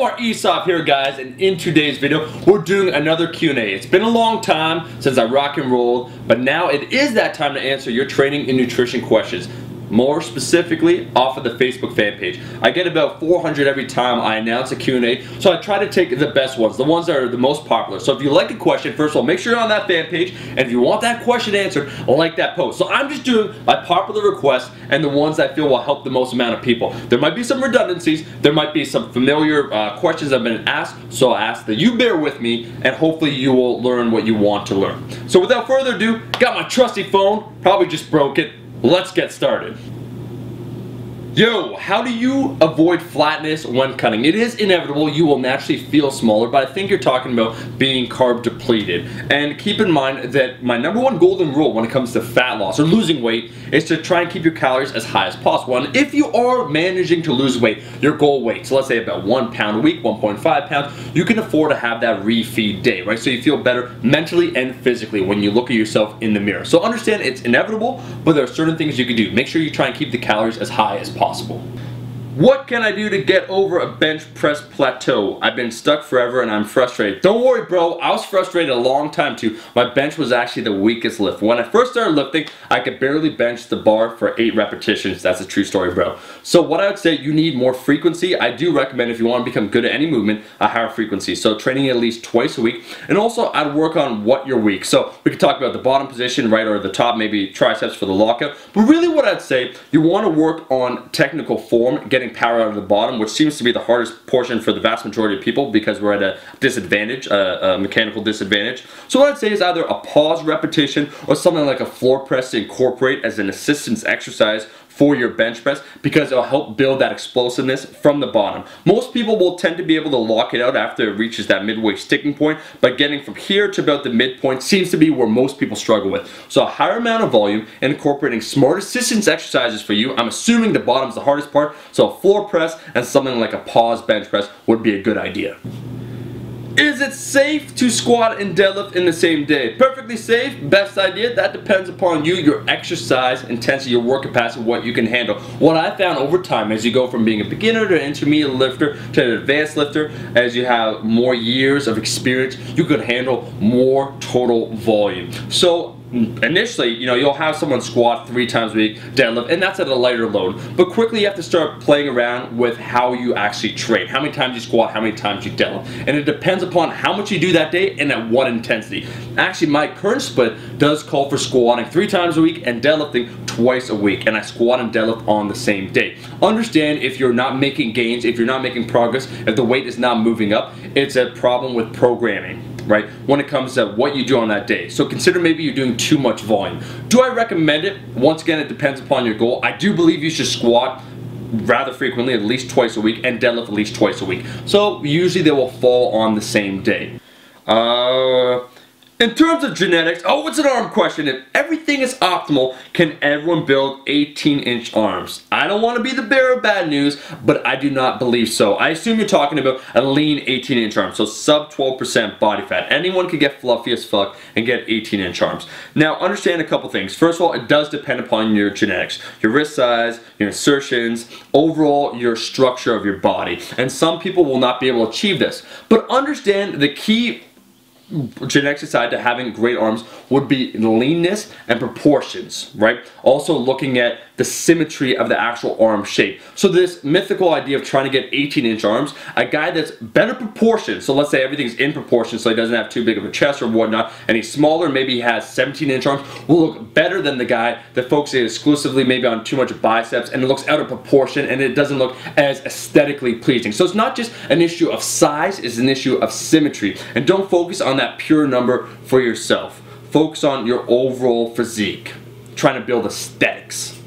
Omar Esop here, guys, and in today's video we're doing another Q&A. It's been a long time since I rock and rolled, but now it is that time to answer your training and nutrition questions. More specifically, off of the Facebook fan page. I get about 400 every time I announce a Q&A, so I try to take the best ones, the ones that are the most popular. So if you like a question, first of all, make sure you're on that fan page, and if you want that question answered, like that post. So I'm just doing my popular requests and the ones I feel will help the most amount of people. There might be some redundancies, there might be some familiar questions that have been asked, so I ask that you bear with me, and hopefully you will learn what you want to learn. So without further ado, got my trusty phone, probably just broke it. Let's get started. Yo, how do you avoid flatness when cutting? It is inevitable, you will naturally feel smaller, but I think you're talking about being carb depleted. And keep in mind that my #1 golden rule when it comes to fat loss or losing weight is to try and keep your calories as high as possible. And if you are managing to lose weight, your goal weight, so let's say about 1 pound a week, 1.5 pounds, you can afford to have that refeed day, right? So you feel better mentally and physically when you look at yourself in the mirror. So understand it's inevitable, but there are certain things you can do. Make sure you try and keep the calories as high as possible. What can I do to get over a bench press plateau? I've been stuck forever and I'm frustrated. Don't worry, bro. I was frustrated a long time too. My bench was actually the weakest lift. When I first started lifting, I could barely bench the bar for 8 repetitions. That's a true story, bro. So what I would say, you need more frequency. I do recommend, if you want to become good at any movement, a higher frequency. So training at least twice a week. And also I'd work on what you're weak. So we could talk about the bottom position, right, or the top, maybe triceps for the lockout. But really what I'd say, you want to work on technical form, getting power out of the bottom, which seems to be the hardest portion for the vast majority of people because we're at a disadvantage, a mechanical disadvantage. So what I'd say is either a pause repetition or something like a floor press to incorporate as an assistance exercise for your bench press, because it'll help build that explosiveness from the bottom. Most people will tend to be able to lock it out after it reaches that midway sticking point, but getting from here to about the midpoint seems to be where most people struggle with. So a higher amount of volume and incorporating smart assistance exercises for you. I'm assuming the bottom's the hardest part, so a floor press and something like a pause bench press would be a good idea. Is it safe to squat and deadlift in the same day? Perfectly safe, best idea. That depends upon you, your exercise intensity, your work capacity, what you can handle. What I found over time, as you go from being a beginner to an intermediate lifter to an advanced lifter, as you have more years of experience, you could handle more total volume. So initially, you'll have someone squat 3 times a week, deadlift, and that's at a lighter load. But quickly you have to start playing around with how you actually train. How many times you squat, how many times you deadlift. And it depends upon how much you do that day and at what intensity. Actually, my current split does call for squatting 3 times a week and deadlifting twice a week. And I squat and deadlift on the same day. Understand, if you're not making gains, if you're not making progress, if the weight is not moving up, it's a problem with programming, right, when it comes to what you do on that day. So consider maybe you're doing too much volume. Do I recommend it? Once again, it depends upon your goal. I do believe you should squat rather frequently, at least twice a week, and deadlift at least twice a week. So usually they will fall on the same day. In terms of genetics, oh, it's an arm question. If everything is optimal, can everyone build 18-inch arms? I don't want to be the bearer of bad news, but I do not believe so. I assume you're talking about a lean 18-inch arm, so sub 12% body fat. Anyone can get fluffy as fuck and get 18-inch arms. Now, understand a couple things. First of all, it does depend upon your genetics, your wrist size, your insertions, overall your structure of your body. And some people will not be able to achieve this. But understand the key genetics aside to having great arms would be leanness and proportions, right? Also looking at the symmetry of the actual arm shape. So this mythical idea of trying to get 18-inch arms, a guy that's better proportioned, so let's say everything's in proportion so he doesn't have too big of a chest or whatnot, and he's smaller, maybe he has 17-inch arms, will look better than the guy that focuses exclusively maybe on too much biceps and it looks out of proportion and it doesn't look as aesthetically pleasing. So it's not just an issue of size, it's an issue of symmetry. And don't focus on that pure number for yourself. Focus on your overall physique. Trying to build aesthetics.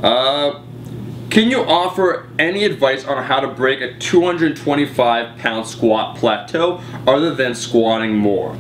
Can you offer any advice on how to break a 225-pound squat plateau other than squatting more?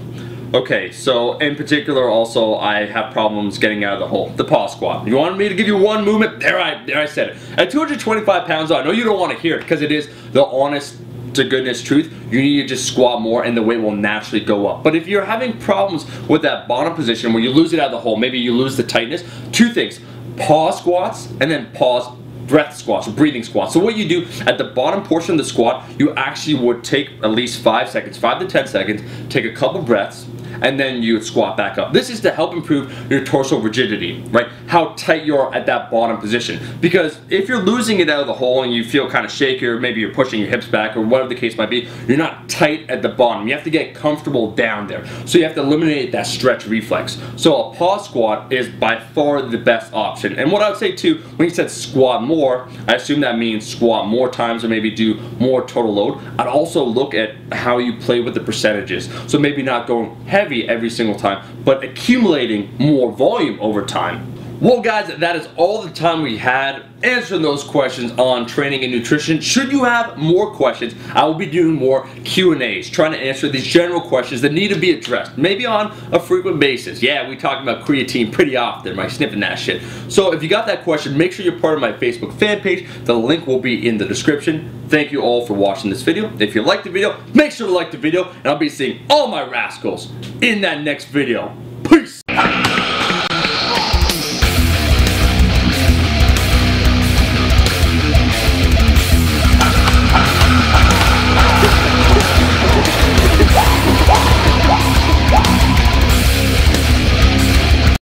Okay, so in particular also I have problems getting out of the hole, the pause squat. You wanted me to give you one movement? There I said it. At 225 pounds, I know you don't want to hear it because it is the honest to goodness truth. You need to just squat more and the weight will naturally go up. But if you're having problems with that bottom position where you lose it out of the hole, maybe you lose the tightness, 2 things. Pause squats and then pause breath squats, or breathing squats. So what you do at the bottom portion of the squat, you actually would take at least 5 seconds, 5 to 10 seconds, take a couple breaths, and then you would squat back up. This is to help improve your torso rigidity, right? How tight you are at that bottom position. Because if you're losing it out of the hole and you feel kind of shaky, or maybe you're pushing your hips back, or whatever the case might be, you're not tight at the bottom. You have to get comfortable down there. So you have to eliminate that stretch reflex. So a pause squat is by far the best option. And what I would say too, when you said squat more, I assume that means squat more times, or maybe do more total load. I'd also look at how you play with the percentages. So maybe not going heavy every single time, but accumulating more volume over time. Well guys, that is all the time we had answering those questions on training and nutrition. Should you have more questions, I will be doing more Q&As, trying to answer these general questions that need to be addressed, maybe on a frequent basis. Yeah, we talk about creatine pretty often, right? Sniffing that shit. So if you got that question, make sure you're part of my Facebook fan page. The link will be in the description. Thank you all for watching this video. If you liked the video, make sure to like the video, and I'll be seeing all my rascals in that next video.